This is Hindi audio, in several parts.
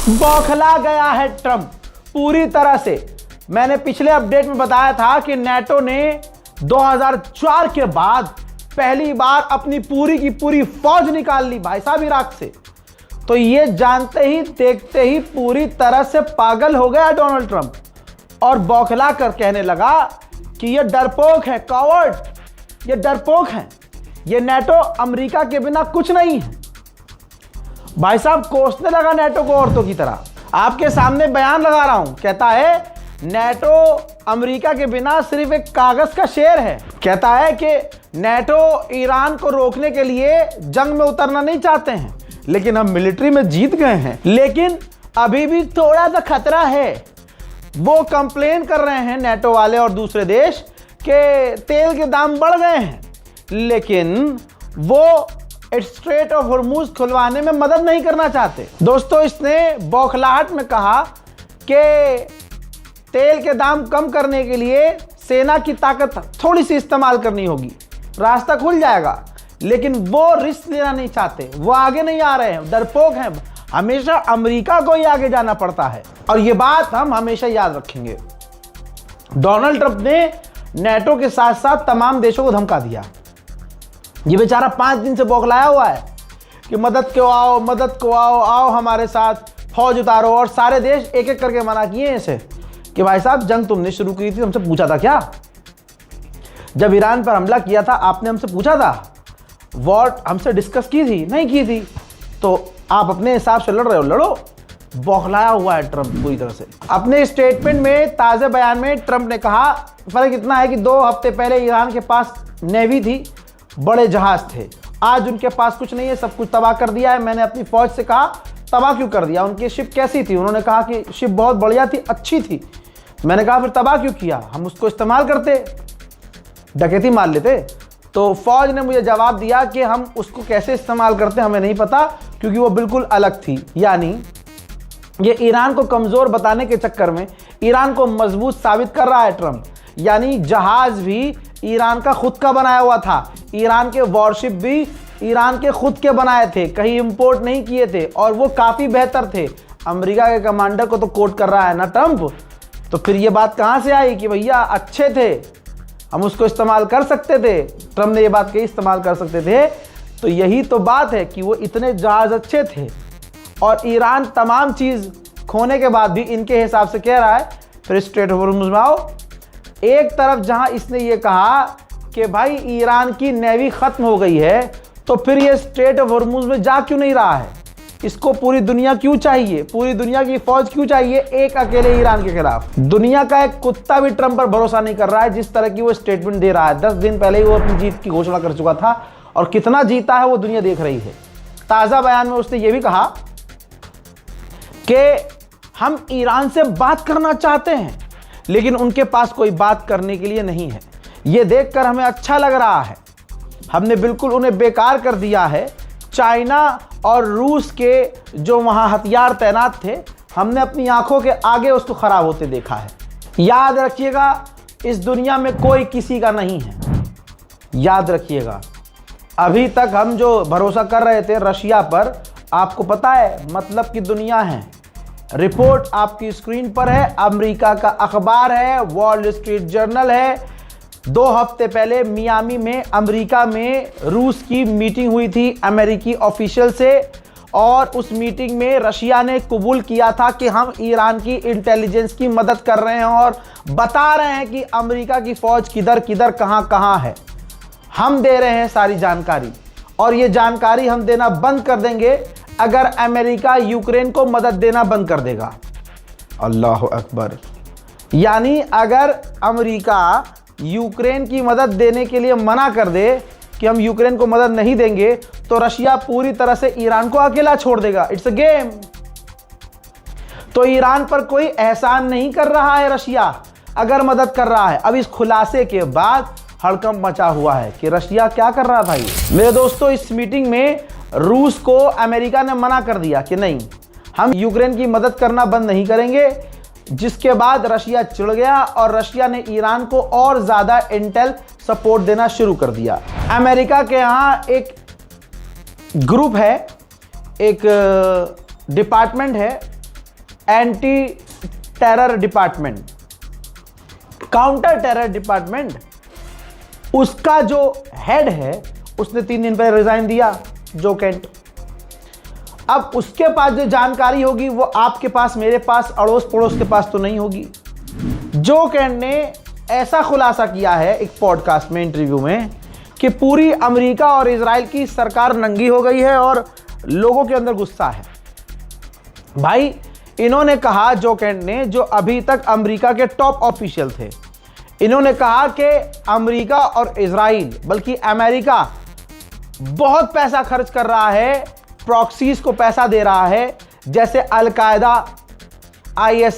बौखला गया है ट्रंप पूरी तरह से। मैंने पिछले अपडेट में बताया था कि नेटो ने 2004 के बाद पहली बार अपनी पूरी की पूरी फौज निकाल ली भाई साहब इराक से। तो ये जानते ही देखते ही पूरी तरह से पागल हो गया डोनाल्ड ट्रंप और बौखला कर कहने लगा कि ये डरपोक है, कॉवर्ड, ये डरपोक हैं, ये नेटो अमेरिका के बिना कुछ नहीं है। भाई साहब कोसने लगा नेटो को औरतों की तरह। आपके सामने बयान लगा रहा हूं, कहता है नेटो अमेरिका के बिना सिर्फ एक कागज का शेर है। कहता है कि नेटो ईरान को रोकने के लिए जंग में उतरना नहीं चाहते हैं, लेकिन हम मिलिट्री में जीत गए हैं, लेकिन अभी भी थोड़ा सा खतरा है। वो कंप्लेन कर रहे हैं नेटो वाले और दूसरे देश के तेल के दाम बढ़ गए हैं, लेकिन वो स्ट्रेट ऑफ हॉर्मूज खुलवाने में मदद नहीं करना चाहते। दोस्तों, इसने बौखलाहट में कहा कि तेल के दाम कम करने के लिए सेना की ताकत थोड़ी सी इस्तेमाल करनी होगी, रास्ता खुल जाएगा, लेकिन वो रिस्क लेना नहीं चाहते, वो आगे नहीं आ रहे हैं, डरपोक हैं। हमेशा अमेरिका को ही आगे जाना पड़ता है और ये बात हम हमेशा याद रखेंगे। डोनाल्ड ट्रंप ने नेटो के साथ साथ तमाम देशों को धमका दिया। ये बेचारा 5 दिन से बौखलाया हुआ है कि मदद को आओ, मदद को आओ, आओ हमारे साथ, फौज उतारो। और सारे देश एक एक करके मना किए इसे कि भाई साहब जंग तुमने शुरू की थी, हमसे पूछा था क्या? जब ईरान पर हमला किया था आपने हमसे पूछा था? वॉर हमसे डिस्कस की थी? नहीं की थी। तो आप अपने हिसाब से लड़ रहे हो, लड़ो। बौखलाया हुआ है ट्रंप पूरी तरह से। अपने स्टेटमेंट में, ताज़ा बयान में ट्रंप ने कहा फर्क इतना है कि 2 हफ्ते पहले ईरान के पास नेवी थी, बड़े जहाज थे, आज उनके पास कुछ नहीं है, सब कुछ तबाह कर दिया है। मैंने अपनी फौज से कहा तबाह क्यों कर दिया? उनकी शिप कैसी थी? उन्होंने कहा कि शिप बहुत बढ़िया थी, अच्छी थी। मैंने कहा फिर तबाह क्यों किया? हम उसको इस्तेमाल करते, डकैती मार लेते। तो फौज ने मुझे जवाब दिया कि हम उसको कैसे इस्तेमाल करते हमें नहीं पता, क्योंकि वो बिल्कुल अलग थी। यानी ये ईरान को कमज़ोर बताने के चक्कर में ईरान को मजबूत साबित कर रहा है ट्रंप। यानी जहाज भी ईरान का खुद का बनाया हुआ था, ईरान के वॉरशिप भी ईरान के खुद के बनाए थे, कहीं इंपोर्ट नहीं किए थे, और वो काफ़ी बेहतर थे। अमेरिका के कमांडर को तो कोट कर रहा है ना ट्रंप। तो फिर ये बात कहाँ से आई कि भैया अच्छे थे, हम उसको इस्तेमाल कर सकते थे? ट्रंप ने ये बात कही इस्तेमाल कर सकते थे। तो यही तो बात है कि वो इतने जहाज अच्छे थे और ईरान तमाम चीज़ खोने के बाद भी इनके हिसाब से कह रहा है फिर स्ट्रेट ऑफ हॉर्मुज में आओ। एक तरफ जहां इसने ये कहा कि भाई ईरान की नेवी खत्म हो गई है, तो फिर ये स्ट्रेट ऑफ हॉर्मुज में जा क्यों नहीं रहा है? इसको पूरी दुनिया क्यों चाहिए? पूरी दुनिया की फौज क्यों चाहिए एक अकेले ईरान के खिलाफ? दुनिया का एक कुत्ता भी ट्रंप पर भरोसा नहीं कर रहा है, जिस तरह की वो स्टेटमेंट दे रहा है। 10 दिन पहले ही वो अपनी जीत की घोषणा कर चुका था और कितना जीता है वो दुनिया देख रही है। ताज़ा बयान में उसने ये भी कहा कि हम ईरान से बात करना चाहते हैं, लेकिन उनके पास कोई बात करने के लिए नहीं है। ये देखकर हमें अच्छा लग रहा है, हमने बिल्कुल उन्हें बेकार कर दिया है। चाइना और रूस के जो वहाँ हथियार तैनात थे, हमने अपनी आंखों के आगे उसको खराब होते देखा है। याद रखिएगा, इस दुनिया में कोई किसी का नहीं है, याद रखिएगा। अभी तक हम जो भरोसा कर रहे थे रशिया पर, आपको पता है मतलब की दुनिया है। रिपोर्ट आपकी स्क्रीन पर है, अमेरिका का अखबार है, वॉल स्ट्रीट जर्नल है। 2 हफ्ते पहले मियामी में अमेरिका में रूस की मीटिंग हुई थी अमेरिकी ऑफिशियल से, और उस मीटिंग में रशिया ने कबूल किया था कि हम ईरान की इंटेलिजेंस की मदद कर रहे हैं और बता रहे हैं कि अमेरिका की फौज किधर किधर कहाँ कहाँ है। हम दे रहे हैं सारी जानकारी, और ये जानकारी हम देना बंद कर देंगे अगर अमेरिका यूक्रेन को मदद देना बंद कर देगा। अल्लाह अकबर। यानी अगर अमेरिका यूक्रेन की मदद देने के लिए मना कर दे कि हम यूक्रेन को मदद नहीं देंगे, तो रशिया पूरी तरह से ईरान को अकेला छोड़ देगा। It's a game. तो ईरान पर कोई एहसान नहीं कर रहा है रशिया, अगर मदद कर रहा है। अब इस खुलासे के बाद हड़कंप मचा हुआ है कि रशिया क्या कर रहा था। मेरे दोस्तों, इस मीटिंग में रूस को अमेरिका ने मना कर दिया कि नहीं, हम यूक्रेन की मदद करना बंद नहीं करेंगे, जिसके बाद रशिया चिढ़ गया और रशिया ने ईरान को और ज़्यादा इंटेल सपोर्ट देना शुरू कर दिया। अमेरिका के यहाँ एक ग्रुप है, एक डिपार्टमेंट है anti terror department, counter terror department, उसका जो हेड है उसने 3 दिन पहले रिजाइन दिया, जो केंट। अब उसके पास जो जानकारी होगी वो आपके पास, मेरे पास, अड़ोस पड़ोस के पास तो नहीं होगी। जो केंट ने ऐसा खुलासा किया है एक पॉडकास्ट में, इंटरव्यू में, कि पूरी अमेरिका और इजराइल की सरकार नंगी हो गई है और लोगों के अंदर गुस्सा है। भाई इन्होंने कहा, जो केंट ने, जो अभी तक अमेरिका के टॉप ऑफिशियल थे, इन्होंने कहा कि अमेरिका और इजराइल, बल्कि अमेरिका बहुत पैसा खर्च कर रहा है, प्रॉक्सीज को पैसा दे रहा है, जैसे अल-कायदा, IS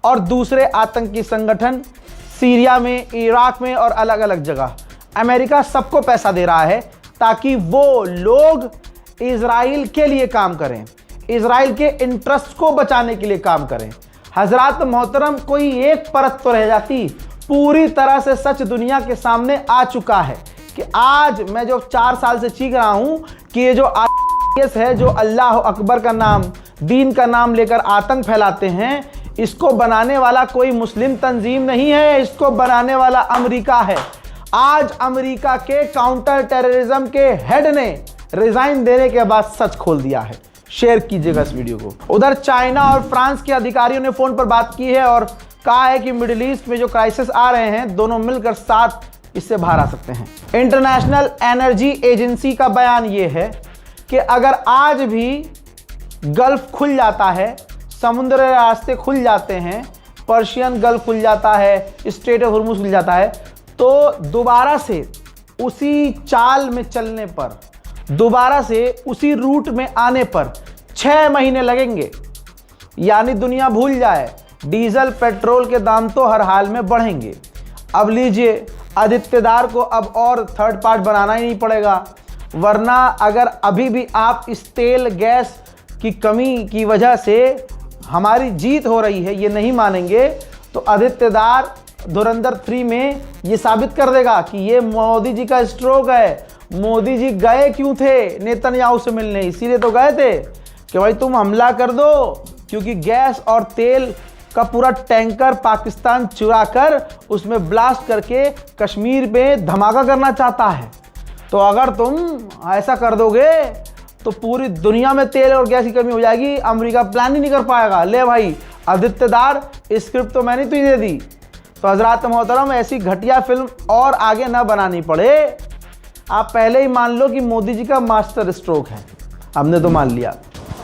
और दूसरे आतंकी संगठन सीरिया में, इराक में और अलग अलग जगह। अमेरिका सबको पैसा दे रहा है ताकि वो लोग इजराइल के लिए काम करें, इजराइल के इंटरेस्ट को बचाने के लिए काम करें। हजरात मोहतरम, कोई एक परत तो रह जाती। पूरी तरह से सच दुनिया के सामने आ चुका है कि आज मैं जो 4 साल से चीख रहा हूं कि ये जो IS है, जो अल्लाह अकबर का नाम, दीन का नाम लेकर आतंक फैलाते हैं, इसको बनाने वाला कोई मुस्लिम तंजीम नहीं है, इसको बनाने वाला अमेरिका है। आज अमेरिका के काउंटर टेररिज्म के हेड ने रिजाइन देने के बाद सच खोल दिया है। शेयर कीजिएगा इस वीडियो को। उधर चाइना और फ्रांस के अधिकारियों ने फोन पर बात की है और कहा है कि मिडिल ईस्ट में जो क्राइसिस आ रहे हैं, दोनों मिलकर साथ इससे बाहर आ सकते हैं। इंटरनेशनल एनर्जी एजेंसी का बयान यह है कि अगर आज भी गल्फ खुल जाता है, समुद्र रास्ते खुल जाते हैं, पर्शियन गल्फ खुल जाता है, स्ट्रेट ऑफ हॉर्मुज खुल जाता है, तो दोबारा से उसी चाल में चलने पर, दोबारा से उसी रूट में आने पर 6 महीने लगेंगे। यानी दुनिया भूल जाए, डीजल पेट्रोल के दाम तो हर हाल में बढ़ेंगे। अब लीजिए, आदित्यदार को अब और थर्ड पार्ट बनाना ही नहीं पड़ेगा, वरना अगर अभी भी आप इस तेल गैस की कमी की वजह से हमारी जीत हो रही है ये नहीं मानेंगे, तो आदित्यदार धुरंधर 3 में ये साबित कर देगा कि ये मोदी जी का स्ट्रोक है। मोदी जी गए क्यों थे नेतन्याहू से मिलने? इसीलिए तो गए थे कि भाई तुम हमला कर दो, क्योंकि गैस और तेल का पूरा टैंकर पाकिस्तान चुरा कर उसमें ब्लास्ट करके कश्मीर में धमाका करना चाहता है। तो अगर तुम ऐसा कर दोगे तो पूरी दुनिया में तेल और गैस की कमी हो जाएगी, अमेरिका प्लान ही नहीं कर पाएगा। ले भाई आदित्यदार, स्क्रिप्ट तो मैंने तुझे दे दी। तो हजरात मोहतरम, ऐसी घटिया फिल्म और आगे ना बनानी पड़े। आप पहले ही मान लो कि मोदी जी का मास्टर स्ट्रोक है, हमने तो मान लिया।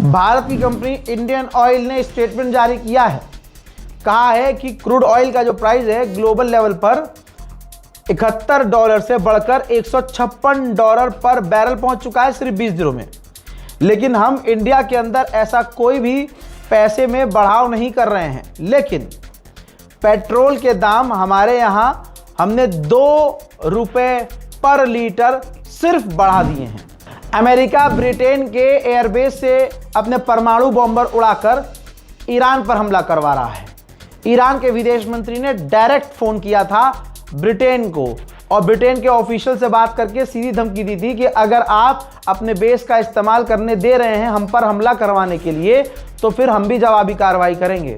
भारत की कंपनी इंडियन ऑयल ने स्टेटमेंट जारी किया है, कहा है कि क्रूड ऑयल का जो प्राइस है ग्लोबल लेवल पर $71 से बढ़कर $156 पर बैरल पहुंच चुका है सिर्फ 20 दिनों में। लेकिन हम इंडिया के अंदर ऐसा कोई भी पैसे में बढ़ाव नहीं कर रहे हैं, लेकिन पेट्रोल के दाम हमारे यहाँ हमने ₹2 पर लीटर सिर्फ बढ़ा दिए हैं। अमेरिका ब्रिटेन के एयरबेस से अपने परमाणु बॉम्बर उड़ाकर ईरान पर हमला करवा रहा है। ईरान के विदेश मंत्री ने डायरेक्ट फोन किया था ब्रिटेन को और ब्रिटेन के ऑफिशियल से बात करके सीधी धमकी दी थी कि अगर आप अपने बेस का इस्तेमाल करने दे रहे हैं हम पर हमला करवाने के लिए, तो फिर हम भी जवाबी कार्रवाई करेंगे।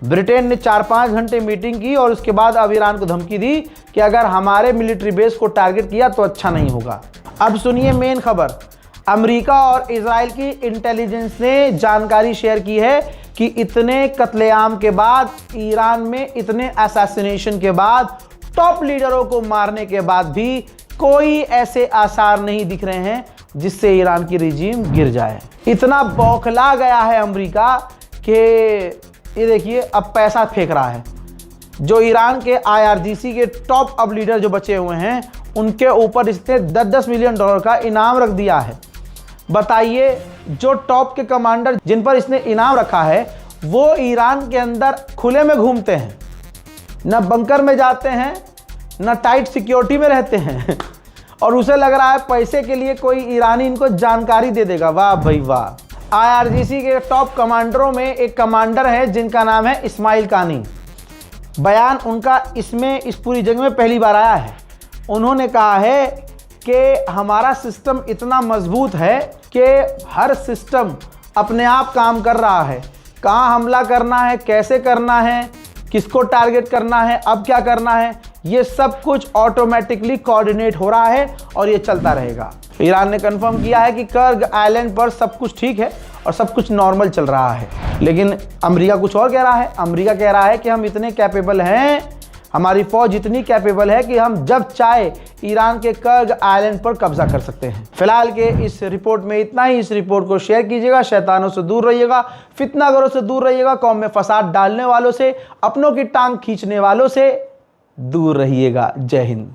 ब्रिटेन ने 4-5 घंटे मीटिंग की और उसके बाद अब ईरान को धमकी दी कि अगर हमारे मिलिट्री बेस को टारगेट किया तो अच्छा नहीं होगा। अब सुनिए मेन खबर। अमेरिका और इजराइल की इंटेलिजेंस ने जानकारी शेयर की है कि इतने कत्लेआम के बाद, ईरान में इतने असैसिनेशन के बाद, टॉप लीडरों को मारने के बाद भी कोई ऐसे आसार नहीं दिख रहे हैं जिससे ईरान की रिजीम गिर जाए। इतना बौखला गया है अमेरिका कि ये देखिए अब पैसा फेंक रहा है। जो ईरान के IRGC के टॉप अब लीडर जो बचे हुए हैं उनके ऊपर इसने $10 मिलियन का इनाम रख दिया है। बताइए, जो टॉप के कमांडर जिन पर इसने इनाम रखा है वो ईरान के अंदर खुले में घूमते हैं, न बंकर में जाते हैं, न टाइट सिक्योरिटी में रहते हैं और उसे लग रहा है पैसे के लिए कोई ईरानी इनको जानकारी दे देगा। वाह भाई वाह। IRGC के टॉप कमांडरों में एक कमांडर है जिनका नाम है इस्माइल कानी। बयान उनका इसमें इस पूरी जंग में पहली बार आया है। उन्होंने कहा है कि हमारा सिस्टम इतना मजबूत है कि हर सिस्टम अपने आप काम कर रहा है, कहाँ हमला करना है, कैसे करना है, किसको टारगेट करना है, अब क्या करना है, ये सब कुछ ऑटोमेटिकली कोऑर्डिनेट हो रहा है और ये चलता रहेगा। ईरान ने कंफर्म किया है कि कर्ग आइलैंड पर सब कुछ ठीक है और सब कुछ नॉर्मल चल रहा है। लेकिन अमेरिका कुछ और कह रहा है। अमेरिका कह रहा है कि हम इतने कैपेबल हैं, हमारी फौज इतनी कैपेबल है कि हम जब चाहे ईरान के कर्ग आइलैंड पर कब्जा कर सकते हैं। फिलहाल के इस रिपोर्ट में इतना ही। इस रिपोर्ट को शेयर कीजिएगा, शैतानों से दूर रहिएगा, फितनागरों से दूर रहिएगा, कौम में फसाद डालने वालों से, अपनों की टांग खींचने वालों से दूर रहिएगा। जय हिंद।